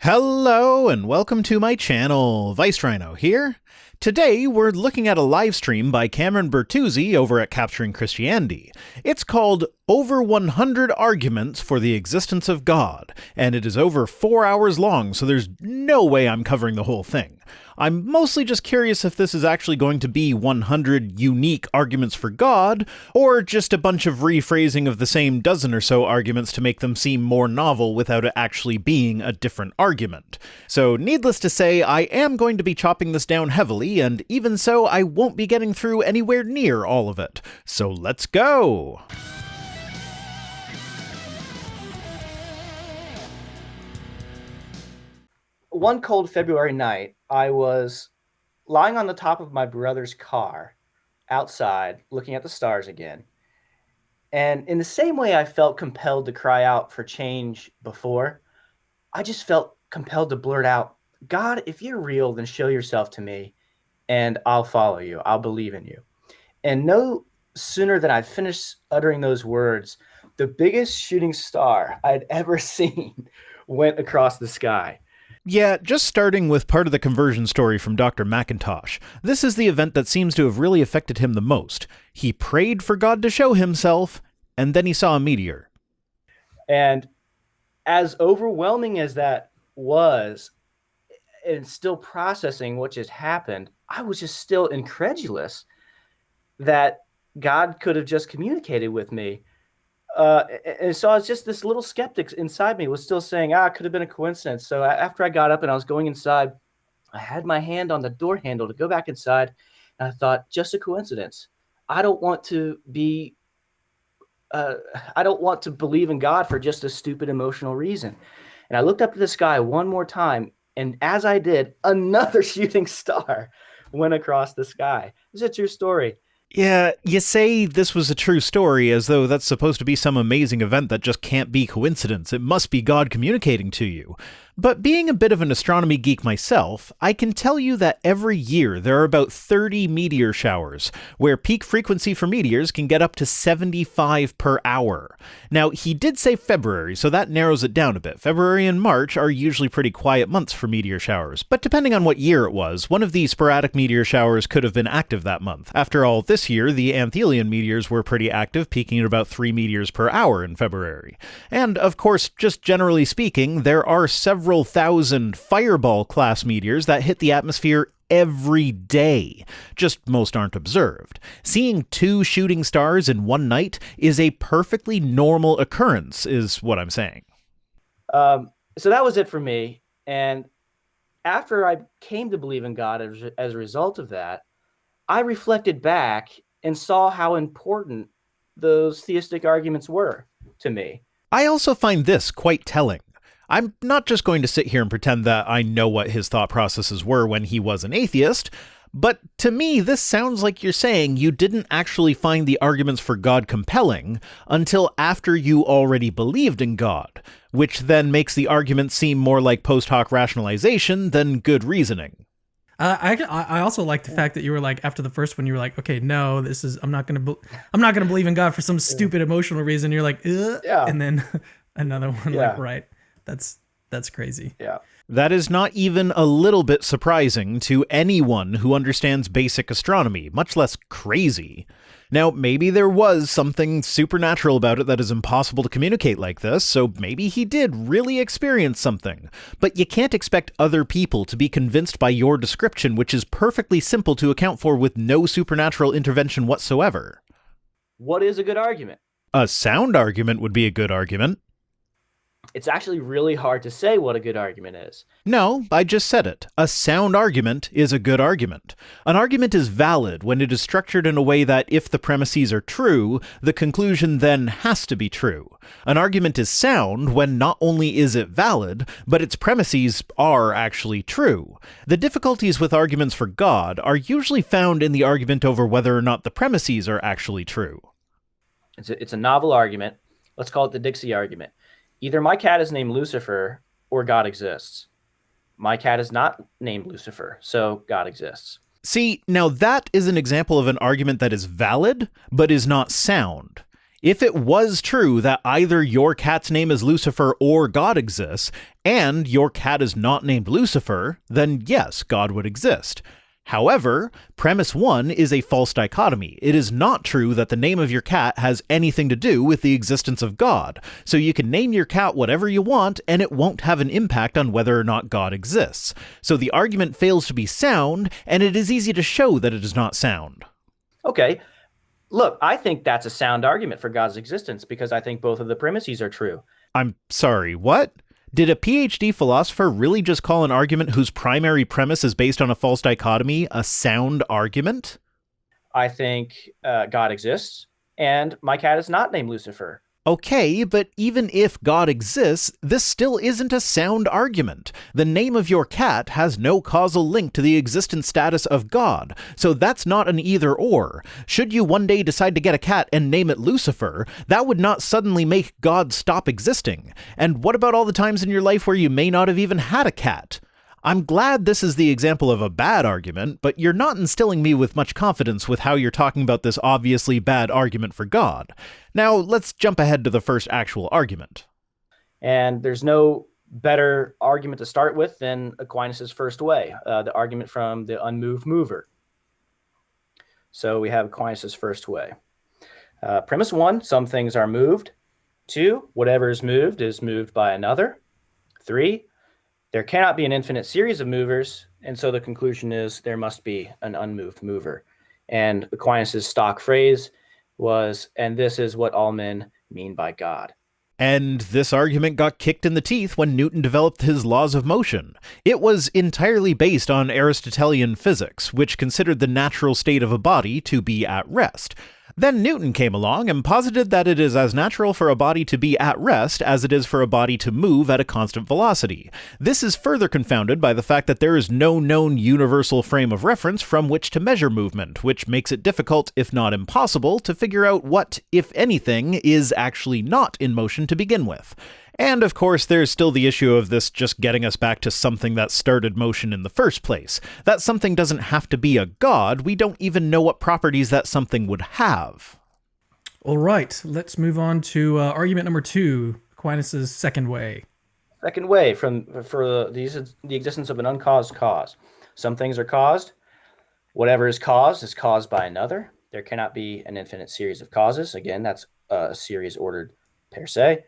Hello and welcome to my channel, Rhino here. Today we're looking at a live stream by Cameron Bertuzzi over at Capturing Christianity. It's called Over 100 Arguments for the Existence of God, and it is over 4 hours long, so there's no way I'm covering the whole thing. I'm mostly just curious if this is actually going to be 100 unique arguments for God, or just a bunch of rephrasing of the same dozen or so arguments to make them seem more novel without it actually being a different argument. So needless to say, I am going to be chopping this down heavily, and even so, I won't be getting through anywhere near all of it. So let's go! One cold February night, I was lying on the top of my brother's car outside looking at the stars again. And in the same way I felt compelled to cry out for change before, I just felt compelled to blurt out, "God, if you're real, then show yourself to me and I'll follow you. I'll believe in you." And no sooner than I finished uttering those words, the biggest shooting star I'd ever seen went across the sky. Yeah, just starting with part of the conversion story from Dr. McIntosh. This is the event that seems to have really affected him the most. He prayed for God to show himself, and then he saw a meteor. And as overwhelming as that was, and still processing what just happened, I was just still incredulous that God could have just communicated with me. And so I was just this little skeptic inside me was still saying, it could have been a coincidence. So after I got up and I was going inside, I had my hand on the door handle to go back inside. And I thought, just a coincidence. I don't want to believe in God for just a stupid emotional reason. And I looked up to the sky one more time. And as I did, another shooting star went across the sky. This is a true story. Yeah, you say this was a true story as though that's supposed to be some amazing event that just can't be coincidence. It must be God communicating to you. But being a bit of an astronomy geek myself, I can tell you that every year there are about 30 meteor showers, where peak frequency for meteors can get up to 75 per hour. Now, he did say February, so that narrows it down a bit. February and March are usually pretty quiet months for meteor showers, but depending on what year it was, one of these sporadic meteor showers could have been active that month. After all, this year, the Anthelian meteors were pretty active, peaking at about 3 meteors per hour in February. And, of course, just generally speaking, there are several thousand fireball-class meteors that hit the atmosphere every day. Just most aren't observed. Seeing 2 shooting stars in one night is a perfectly normal occurrence, is what I'm saying. So that was it for me. And after I came to believe in God as a result of that, I reflected back and saw how important those theistic arguments were to me. I also find this quite telling. I'm not just going to sit here and pretend that I know what his thought processes were when he was an atheist, but to me, this sounds like you're saying you didn't actually find the arguments for God compelling until after you already believed in God, which then makes the argument seem more like post hoc rationalization than good reasoning. I also like the fact that you were like, after the first one, you were like, okay, no, I'm not gonna believe in God for some stupid emotional reason. You're like, yeah. And then another one, like, right. That's crazy. Yeah. That is not even a little bit surprising to anyone who understands basic astronomy, much less crazy. Now, maybe there was something supernatural about it that is impossible to communicate like this, so maybe he did really experience something. But you can't expect other people to be convinced by your description, which is perfectly simple to account for with no supernatural intervention whatsoever. What is a good argument? A sound argument would be a good argument. It's actually really hard to say what a good argument is. No, I just said it. A sound argument is a good argument. An argument is valid when it is structured in a way that if the premises are true, the conclusion then has to be true. An argument is sound when not only is it valid, but its premises are actually true. The difficulties with arguments for God are usually found in the argument over whether or not the premises are actually true. It's a novel argument. Let's call it the Dixie argument. Either my cat is named Lucifer or God exists. My cat is not named Lucifer, so God exists. See, now that is an example of an argument that is valid, but is not sound. If it was true that either your cat's name is Lucifer or God exists, and your cat is not named Lucifer, then yes, God would exist. However, premise 1 is a false dichotomy. It is not true that the name of your cat has anything to do with the existence of God, so you can name your cat whatever you want and it won't have an impact on whether or not God exists. So the argument fails to be sound, and it is easy to show that it is not sound. Okay. Look, I think that's a sound argument for God's existence because I think both of the premises are true. I'm sorry, what? Did a PhD philosopher really just call an argument whose primary premise is based on a false dichotomy a sound argument? I think God exists, and my cat is not named Lucifer. Okay, but even if God exists, this still isn't a sound argument. The name of your cat has no causal link to the existence status of God, so that's not an either-or. Should you one day decide to get a cat and name it Lucifer, that would not suddenly make God stop existing. And what about all the times in your life where you may not have even had a cat? I'm glad this is the example of a bad argument, but you're not instilling me with much confidence with how you're talking about this obviously bad argument for God. Now, let's jump ahead to the first actual argument. And there's no better argument to start with than Aquinas' first way, the argument from the unmoved mover. So we have Aquinas' first way. Premise 1, some things are moved. 2, whatever is moved by another. 3, there cannot be an infinite series of movers, and so the conclusion is there must be an unmoved mover. And Aquinas' stock phrase was, and this is what all men mean by God. And this argument got kicked in the teeth when Newton developed his laws of motion. It was entirely based on Aristotelian physics, which considered the natural state of a body to be at rest. Then Newton came along and posited that it is as natural for a body to be at rest as it is for a body to move at a constant velocity. This is further confounded by the fact that there is no known universal frame of reference from which to measure movement, which makes it difficult, if not impossible, to figure out what, if anything, is actually not in motion to begin with. And of course, there's still the issue of this just getting us back to something that started motion in the first place. That something doesn't have to be a god, we don't even know what properties that something would have. All right, let's move on to argument number 2, Aquinas' second way. Second way for the existence of an uncaused cause. Some things are caused. Whatever is caused by another. There cannot be an infinite series of causes. Again, that's a series ordered per se.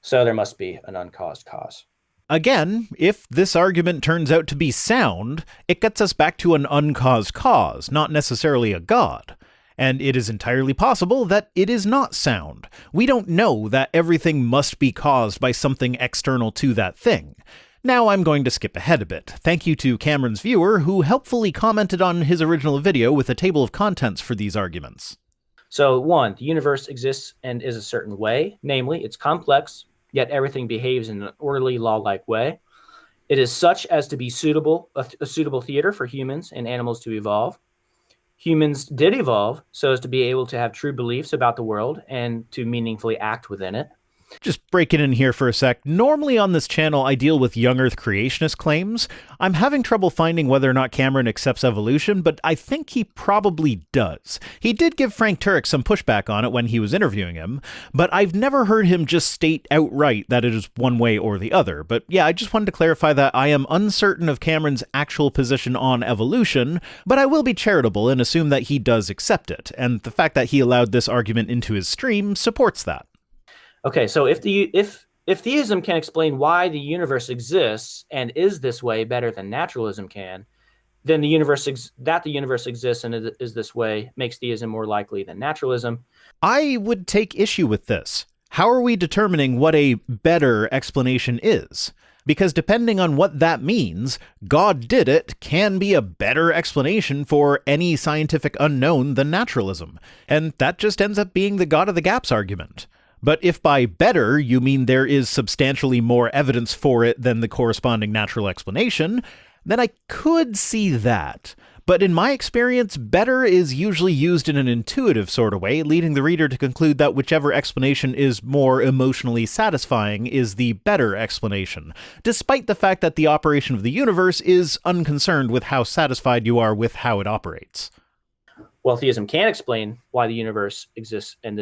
So there must be an uncaused cause. Again, if this argument turns out to be sound, it gets us back to an uncaused cause, not necessarily a god. And it is entirely possible that it is not sound. We don't know that everything must be caused by something external to that thing. Now I'm going to skip ahead a bit. Thank you to Cameron's viewer, who helpfully commented on his original video with a table of contents for these arguments. So 1, the universe exists and is a certain way, namely, it's complex, yet everything behaves in an orderly, law-like way. It is such as to be a suitable theater for humans and animals to evolve. Humans did evolve so as to be able to have true beliefs about the world and to meaningfully act within it. Just breaking in here for a sec. Normally on this channel, I deal with young Earth creationist claims. I'm having trouble finding whether or not Cameron accepts evolution, but I think he probably does. He did give Frank Turek some pushback on it when he was interviewing him, but I've never heard him just state outright that it is one way or the other. But yeah, I just wanted to clarify that I am uncertain of Cameron's actual position on evolution, but I will be charitable and assume that he does accept it, and the fact that he allowed this argument into his stream supports that. Okay, so if theism can explain why the universe exists and is this way better than naturalism can, then the universe exists and is this way makes theism more likely than naturalism. I would take issue with this. How are we determining what a better explanation is? Because depending on what that means, God did it can be a better explanation for any scientific unknown than naturalism. And that just ends up being the God of the gaps argument. But if by better you mean there is substantially more evidence for it than the corresponding natural explanation, then I could see that. But in my experience, better is usually used in an intuitive sort of way, leading the reader to conclude that whichever explanation is more emotionally satisfying is the better explanation, despite the fact that the operation of the universe is unconcerned with how satisfied you are with how it operates. Well, theism can explain why the universe exists and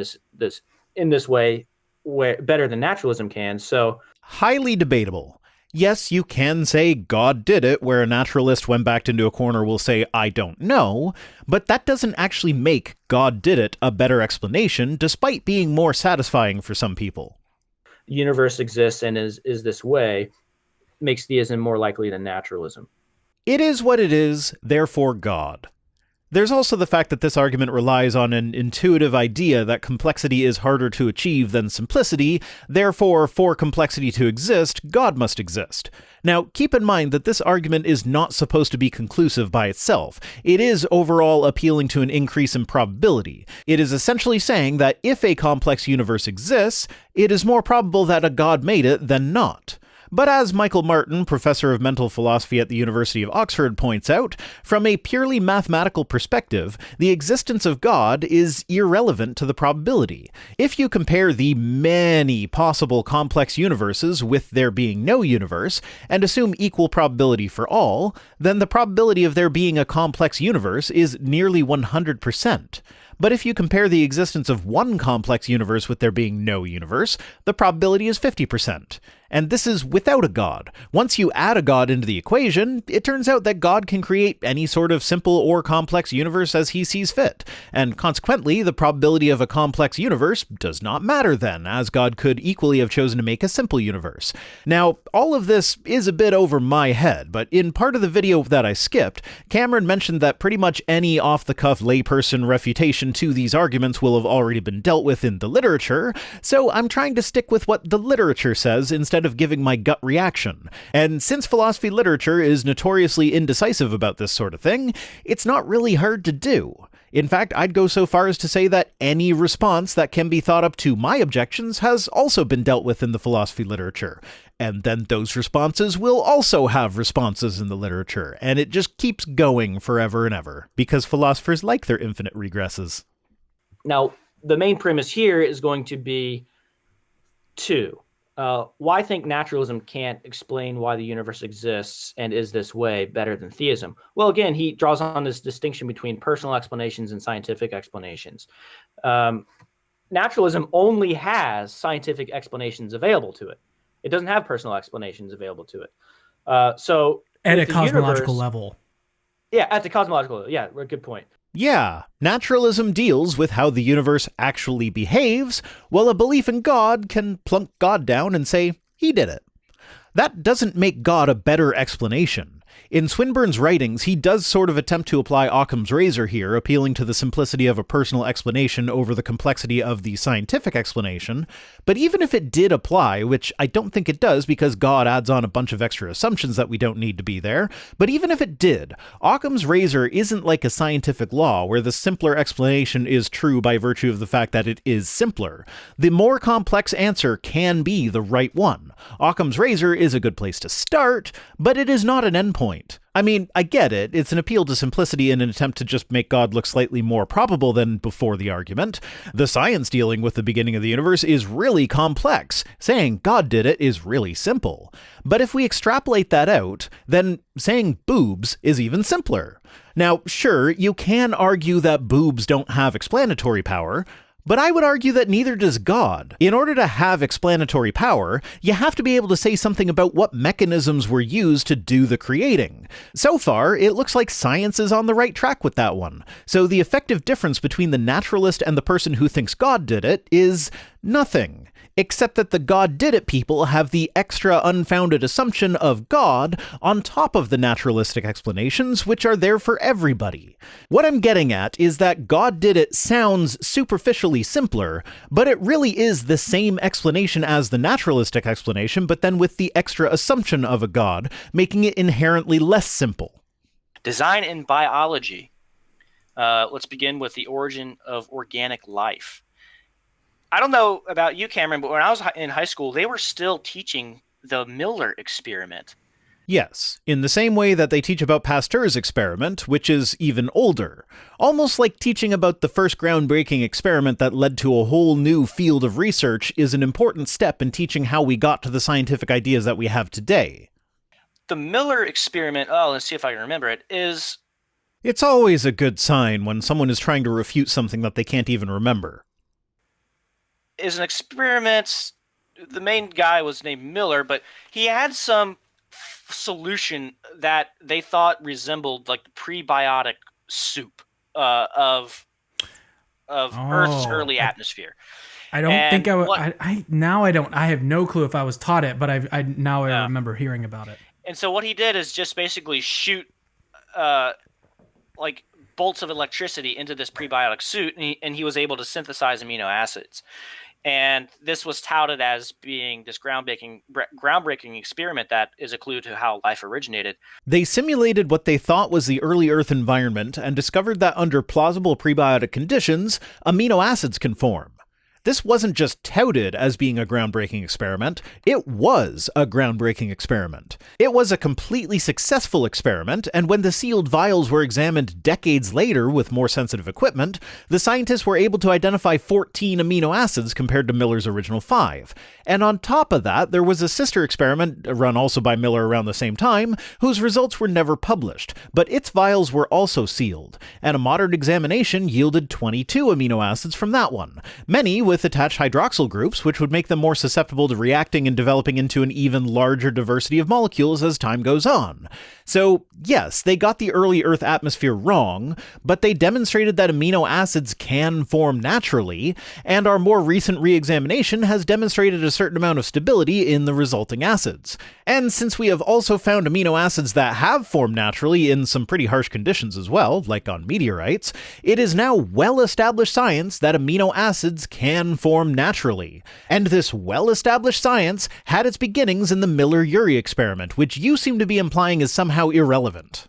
in this way better than naturalism can. So highly debatable. Yes, you can say God did it, where a naturalist, when backed into a corner, will say, I don't know, but that doesn't actually make God did it a better explanation, despite being more satisfying for some people. The universe exists and is this way, makes theism more likely than naturalism. It is what it is, therefore God. There's also the fact that this argument relies on an intuitive idea that complexity is harder to achieve than simplicity, therefore, for complexity to exist, God must exist. Now, keep in mind that this argument is not supposed to be conclusive by itself. It is overall appealing to an increase in probability. It is essentially saying that if a complex universe exists, it is more probable that a God made it than not. But as Michael Martin, professor of mental philosophy at the University of Oxford, points out, from a purely mathematical perspective, the existence of God is irrelevant to the probability. If you compare the many possible complex universes with there being no universe, and assume equal probability for all, then the probability of there being a complex universe is nearly 100%. But if you compare the existence of one complex universe with there being no universe, the probability is 50%. And this is without a God. Once you add a God into the equation, it turns out that God can create any sort of simple or complex universe as he sees fit. And consequently, the probability of a complex universe does not matter then, as God could equally have chosen to make a simple universe. Now, all of this is a bit over my head, but in part of the video that I skipped, Cameron mentioned that pretty much any off-the-cuff layperson refutation to these arguments will have already been dealt with in the literature, so I'm trying to stick with what the literature says instead of giving my gut reaction. And since philosophy literature is notoriously indecisive about this sort of thing, it's not really hard to do. In fact, I'd go so far as to say that any response that can be thought up to my objections has also been dealt with in the philosophy literature. And then those responses will also have responses in the literature, and it just keeps going forever and ever, because philosophers like their infinite regresses. Now, the main premise here is going to be two. Why think naturalism can't explain why the universe exists and is this way better than theism? Well, again, he draws on this distinction between personal explanations and scientific explanations. Naturalism only has scientific explanations available to it. It doesn't have personal explanations available to it. So at a cosmological level. Yeah, at the cosmological level. Yeah, good point. Yeah, naturalism deals with how the universe actually behaves, while a belief in God can plunk God down and say, he did it. That doesn't make God a better explanation. In Swinburne's writings, he does sort of attempt to apply Occam's razor here, appealing to the simplicity of a personal explanation over the complexity of the scientific explanation. But even if it did apply, which I don't think it does because God adds on a bunch of extra assumptions that we don't need to be there, but even if it did, Occam's razor isn't like a scientific law where the simpler explanation is true by virtue of the fact that it is simpler. The more complex answer can be the right one. Occam's razor is a good place to start, but it is not an endpoint. I mean, I get it. It's an appeal to simplicity in an attempt to just make God look slightly more probable than before the argument. The science dealing with the beginning of the universe is really complex. Saying God did it is really simple. But if we extrapolate that out, then saying boobs is even simpler. Now, sure, you can argue that boobs don't have explanatory power, but I would argue that neither does God. In order to have explanatory power, you have to be able to say something about what mechanisms were used to do the creating. So far, it looks like science is on the right track with that one. So the effective difference between the naturalist and the person who thinks God did it is nothing. Except that the God did it people have the extra unfounded assumption of God on top of the naturalistic explanations, which are there for everybody. What I'm getting at is that God did it sounds superficially simpler, but it really is the same explanation as the naturalistic explanation, but then with the extra assumption of a God, making it inherently less simple. Design in biology. Let's begin with the origin of organic life. I don't know about you, Cameron, but when I was in high school, they were still teaching the Miller experiment. Yes, in the same way that they teach about Pasteur's experiment, which is even older. Almost like teaching about the first groundbreaking experiment that led to a whole new field of research is an important step in teaching how we got to the scientific ideas that we have today. The Miller experiment, let's see if I can remember it, is... It's always a good sign when someone is trying to refute something that they can't even remember. is an experiment. The main guy was named Miller, but he had some solution that they thought resembled like the prebiotic soup of Earth's early atmosphere. I don't think I have no clue if I was taught it, but I remember hearing about it. And so what he did is just basically shoot like bolts of electricity into this prebiotic suit, and he was able to synthesize amino acids. And this was touted as being this groundbreaking experiment that is a clue to how life originated. They simulated what they thought was the early Earth environment and discovered that under plausible prebiotic conditions, amino acids can form. This wasn't just touted as being a groundbreaking experiment, it was a groundbreaking experiment. It was a completely successful experiment, and when the sealed vials were examined decades later with more sensitive equipment, the scientists were able to identify 14 amino acids compared to Miller's original 5. And on top of that, there was a sister experiment, run also by Miller around the same time, whose results were never published, but its vials were also sealed, and a modern examination yielded 22 amino acids from that one, many with attached hydroxyl groups, which would make them more susceptible to reacting and developing into an even larger diversity of molecules as time goes on. So, yes, they got the early Earth atmosphere wrong, but they demonstrated that amino acids can form naturally, and our more recent re-examination has demonstrated a certain amount of stability in the resulting acids. And since we have also found amino acids that have formed naturally in some pretty harsh conditions as well, like on meteorites, it is now well-established science that amino acids can form naturally. And this well-established science had its beginnings in the Miller-Urey experiment, which you seem to be implying is somehow irrelevant.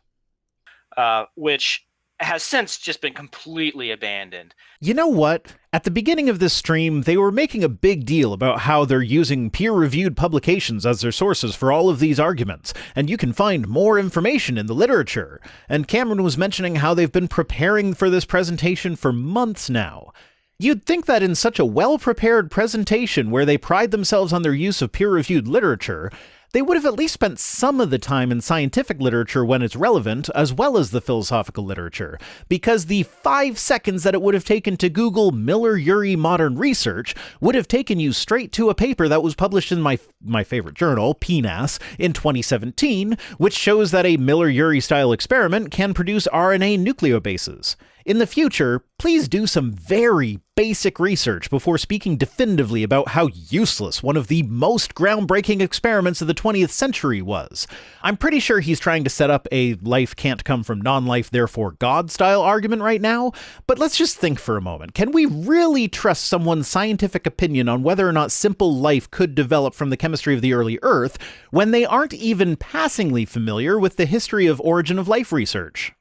Which has since just been completely abandoned. You know what? At the beginning of this stream, they were making a big deal about how they're using peer-reviewed publications as their sources for all of these arguments, and you can find more information in the literature. And Cameron was mentioning how they've been preparing for this presentation for months now. You'd think that in such a well-prepared presentation where they pride themselves on their use of peer-reviewed literature, they would have at least spent some of the time in scientific literature when it's relevant, as well as the philosophical literature, because the 5 seconds that it would have taken to Google Miller-Urey modern research would have taken you straight to a paper that was published in my favorite journal, PNAS, in 2017, which shows that a Miller-Urey style experiment can produce RNA nucleobases. In the future, please do some very basic research before speaking definitively about how useless one of the most groundbreaking experiments of the 20th century was. I'm pretty sure he's trying to set up a life can't come from non-life, therefore God style argument right now, but let's just think for a moment. Can we really trust someone's scientific opinion on whether or not simple life could develop from the chemistry of the early Earth when they aren't even passingly familiar with the history of origin of life research?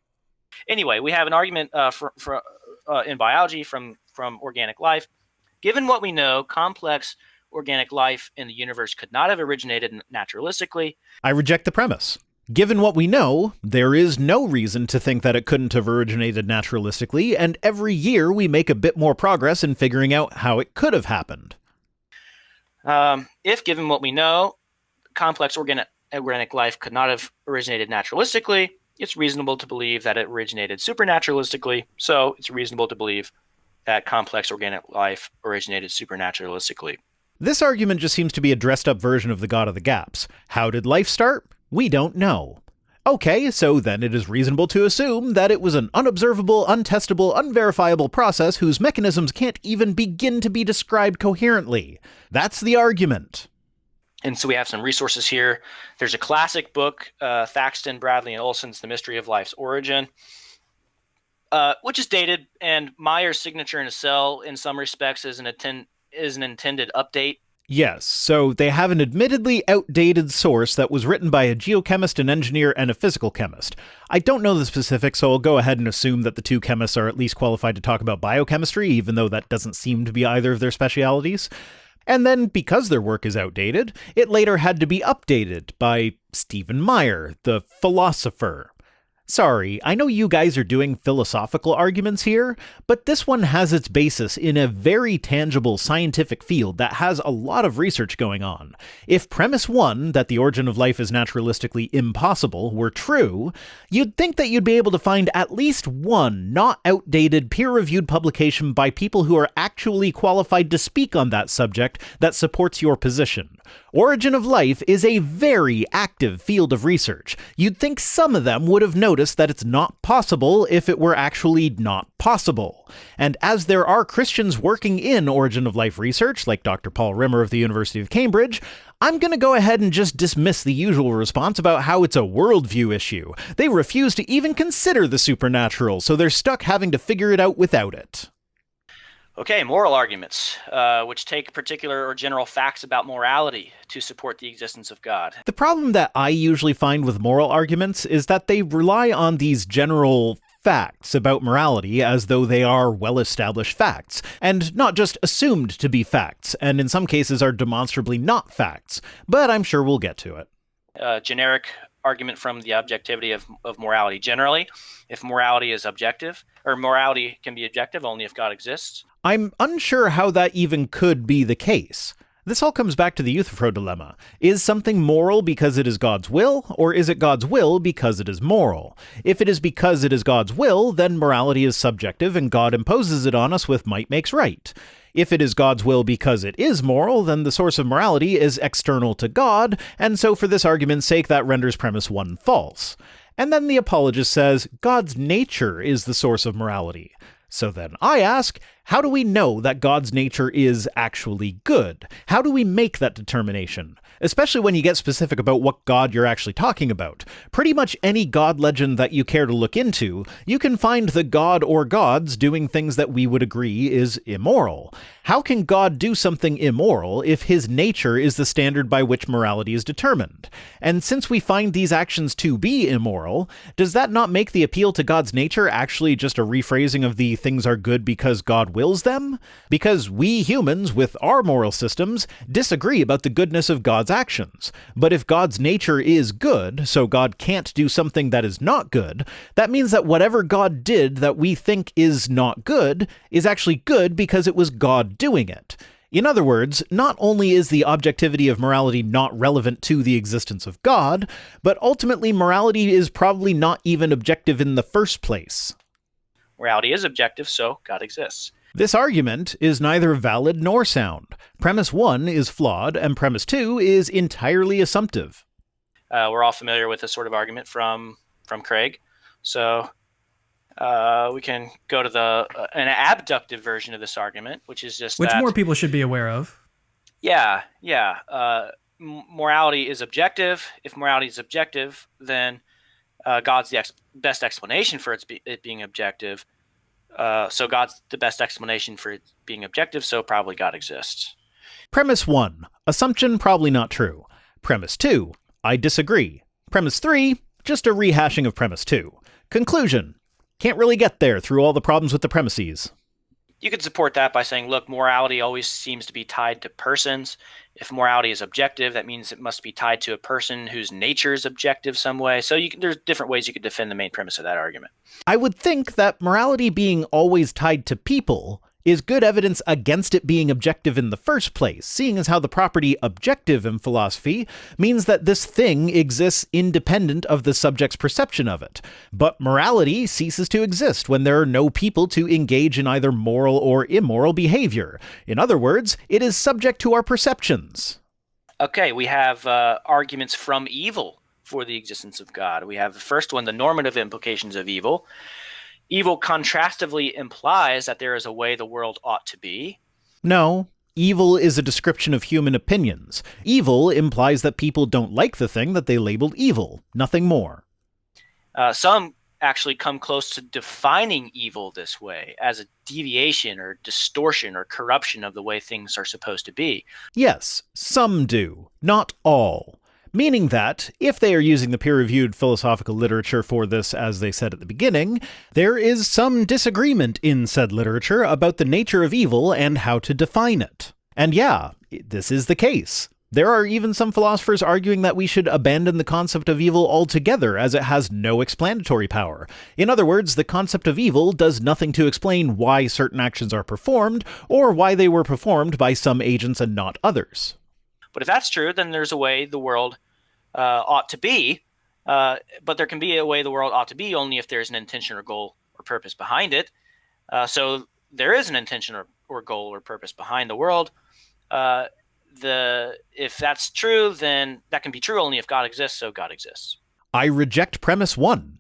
Anyway, we have an argument in biology from organic life. Given what we know, complex organic life in the universe could not have originated naturalistically. I reject the premise. Given what we know, there is no reason to think that it couldn't have originated naturalistically, and every year we make a bit more progress in figuring out how it could have happened. If, given what we know, complex organic life could not have originated naturalistically, it's reasonable to believe that it originated supernaturalistically, so it's reasonable to believe that complex organic life originated supernaturalistically. This argument just seems to be a dressed-up version of the God of the Gaps. How did life start? We don't know. Okay, so then it is reasonable to assume that it was an unobservable, untestable, unverifiable process whose mechanisms can't even begin to be described coherently. That's the argument. And so we have some resources here. There's a classic book, Thaxton, Bradley, and Olson's The Mystery of Life's Origin, which is dated, and Meyer's signature in a cell, in some respects, is an intended update. Yes, so they have an admittedly outdated source that was written by a geochemist, an engineer, and a physical chemist. I don't know the specifics, so I'll go ahead and assume that the two chemists are at least qualified to talk about biochemistry, even though that doesn't seem to be either of their specialities. And then, because their work is outdated, it later had to be updated by Stephen Meyer, the philosopher. Sorry, I know you guys are doing philosophical arguments here, but this one has its basis in a very tangible scientific field that has a lot of research going on. If premise 1, that the origin of life is naturalistically impossible, were true, you'd think that you'd be able to find at least one not outdated peer-reviewed publication by people who are actually qualified to speak on that subject that supports your position. Origin of life is a very active field of research. You'd think some of them would have noticed that it's not possible if it were actually not possible. And as there are Christians working in origin of life research, like Dr. Paul Rimmer of the University of Cambridge, I'm going to go ahead and just dismiss the usual response about how it's a worldview issue. They refuse to even consider the supernatural, so they're stuck having to figure it out without it. Okay, moral arguments, which take particular or general facts about morality to support the existence of God. The problem that I usually find with moral arguments is that they rely on these general facts about morality as though they are well-established facts, and not just assumed to be facts, and in some cases are demonstrably not facts, but I'm sure we'll get to it. Generic argument from the objectivity of morality. Generally, if morality is objective, or morality can be objective only if God exists. I'm unsure how that even could be the case. This all comes back to the Euthyphro dilemma. Is something moral because it is God's will, or is it God's will because it is moral? If it is because it is God's will, then morality is subjective and God imposes it on us with might makes right. If it is God's will because it is moral, then the source of morality is external to God, and so for this argument's sake that renders premise 1 false. And then the apologist says God's nature is the source of morality. So then I ask, how do we know that God's nature is actually good? How do we make that determination? Especially when you get specific about what God you're actually talking about. Pretty much any God legend that you care to look into, you can find the god or gods doing things that we would agree is immoral. How can God do something immoral if his nature is the standard by which morality is determined? And since we find these actions to be immoral, does that not make the appeal to God's nature actually just a rephrasing of the things are good because God wills them? Because we humans, with our moral systems, disagree about the goodness of God's actions. But if God's nature is good, so God can't do something that is not good, that means that whatever God did that we think is not good is actually good because it was God doing it. In other words, not only is the objectivity of morality not relevant to the existence of God, but ultimately morality is probably not even objective in the first place. Morality is objective, so God exists. This argument is neither valid nor sound. Premise 1 is flawed, and premise 2 is entirely assumptive. We're all familiar with this sort of argument from Craig, so we can go to an abductive version of this argument, which is just which more people should be aware of. Yeah. Morality is objective. If morality is objective, then God's the best explanation for it being objective. So God's the best explanation for it being objective, so probably God exists. Premise 1, assumption probably not true. Premise 2, I disagree. Premise 3, just a rehashing of premise 2. Conclusion, can't really get there through all the problems with the premises. You could support that by saying, look, morality always seems to be tied to persons. If morality is objective, that means it must be tied to a person whose nature is objective some way. So there's different ways you could defend the main premise of that argument. I would think that morality being always tied to people is good evidence against it being objective in the first place, seeing as how the property objective in philosophy means that this thing exists independent of the subject's perception of it. But morality ceases to exist when there are no people to engage in either moral or immoral behavior. In other words, it is subject to our perceptions. Okay, we have arguments from evil for the existence of God. We have the first one, the normative implications of evil. Evil contrastively implies that there is a way the world ought to be. No, evil is a description of human opinions. Evil implies that people don't like the thing that they labeled evil, nothing more. Some actually come close to defining evil this way, as a deviation or distortion or corruption of the way things are supposed to be. Yes, some do, not all. Meaning that, if they are using the peer-reviewed philosophical literature for this, as they said at the beginning, there is some disagreement in said literature about the nature of evil and how to define it. And yeah, this is the case. There are even some philosophers arguing that we should abandon the concept of evil altogether, as it has no explanatory power. In other words, the concept of evil does nothing to explain why certain actions are performed, or why they were performed by some agents and not others. But if that's true, then there's a way the world ought to be, but there can be a way the world ought to be only if there's an intention or goal or purpose behind it. So there is an intention or goal or purpose behind the world. If that's true, then that can be true only if God exists, so God exists. I reject premise 1.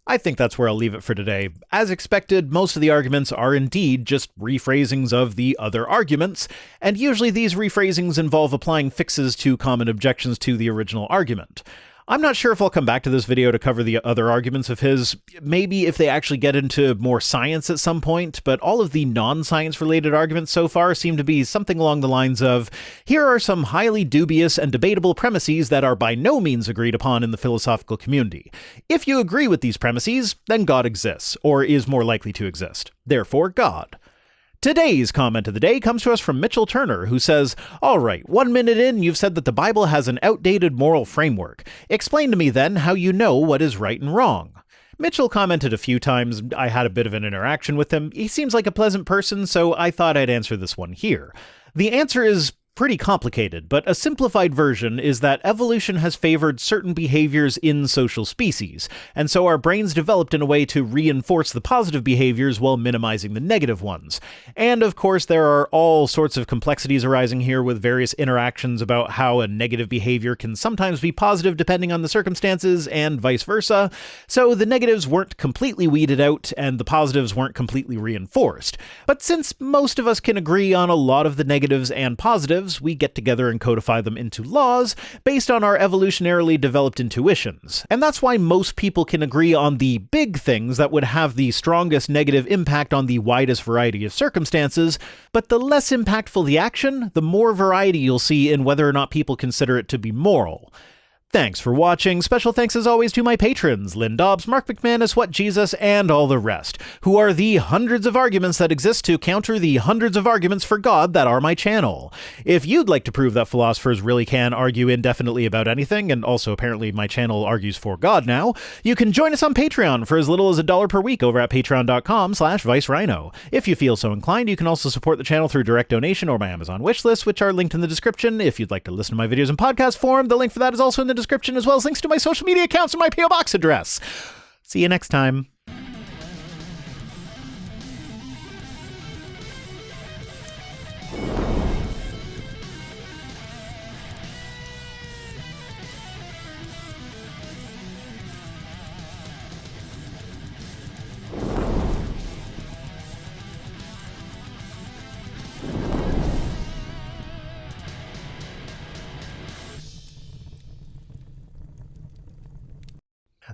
I think that's where I'll leave it for today. As expected, most of the arguments are indeed just rephrasings of the other arguments, and usually these rephrasings involve applying fixes to common objections to the original argument. I'm not sure if I'll come back to this video to cover the other arguments of his, maybe if they actually get into more science at some point, but all of the non-science related arguments so far seem to be something along the lines of, here are some highly dubious and debatable premises that are by no means agreed upon in the philosophical community. If you agree with these premises, then God exists, or is more likely to exist. Therefore, God. Today's comment of the day comes to us from Mitchell Turner, who says, "All right, 1 minute in, you've said that the Bible has an outdated moral framework. Explain to me then how you know what is right and wrong." Mitchell commented a few times. I had a bit of an interaction with him. He seems like a pleasant person, so I thought I'd answer this one here. The answer is pretty complicated, but a simplified version is that evolution has favored certain behaviors in social species, and so our brains developed in a way to reinforce the positive behaviors while minimizing the negative ones. And of course, there are all sorts of complexities arising here with various interactions about how a negative behavior can sometimes be positive depending on the circumstances, and vice versa. So the negatives weren't completely weeded out, and the positives weren't completely reinforced. But since most of us can agree on a lot of the negatives and positives, we get together and codify them into laws based on our evolutionarily developed intuitions. And that's why most people can agree on the big things that would have the strongest negative impact on the widest variety of circumstances, but the less impactful the action, the more variety you'll see in whether or not people consider it to be moral. Thanks for watching. Special thanks as always to my patrons, Lynn Dobbs, Mark McManus, What Jesus, and all the rest, who are the hundreds of arguments that exist to counter the hundreds of arguments for God that are my channel. If you'd like to prove that philosophers really can argue indefinitely about anything, and also apparently my channel argues for God now, you can join us on Patreon for as little as $1 per week over at patreon.com/ViceRhino. If you feel so inclined, you can also support the channel through direct donation or my Amazon wishlist, which are linked in the description. If you'd like to listen to my videos in podcast form, the link for that is also in the description, as well as links to my social media accounts and my PO Box address. See you next time.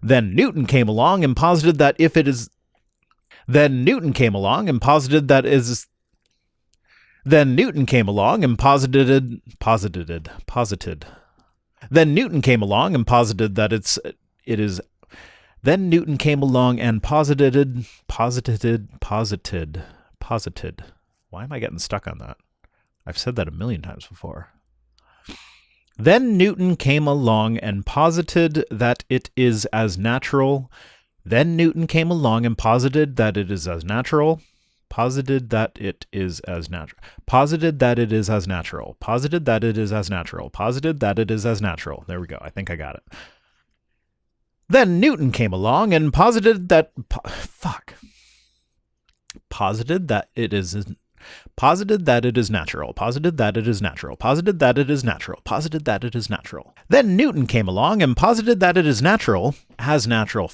Then Newton came along and posited that if it is... Then Newton came along and posited that is... Then Newton came along and posited... Then Newton came along and posited that it is... Then Newton came along and posited... Why am I getting stuck on that? I've said that a million times before. Then Newton came along and posited that it is as natural. Then Newton came along and posited that it is as natural. Posited that it is as natural. Posited that it is as natural. Posited that it is as natural. Posited that it is as natural. There we go. I think I got it. Then Newton came along and posited that... Posited that it is... Posited that it is natural. Posited that it is natural. Posited that it is natural. Posited that it is natural. Then Newton came along and posited that it is natural as natural.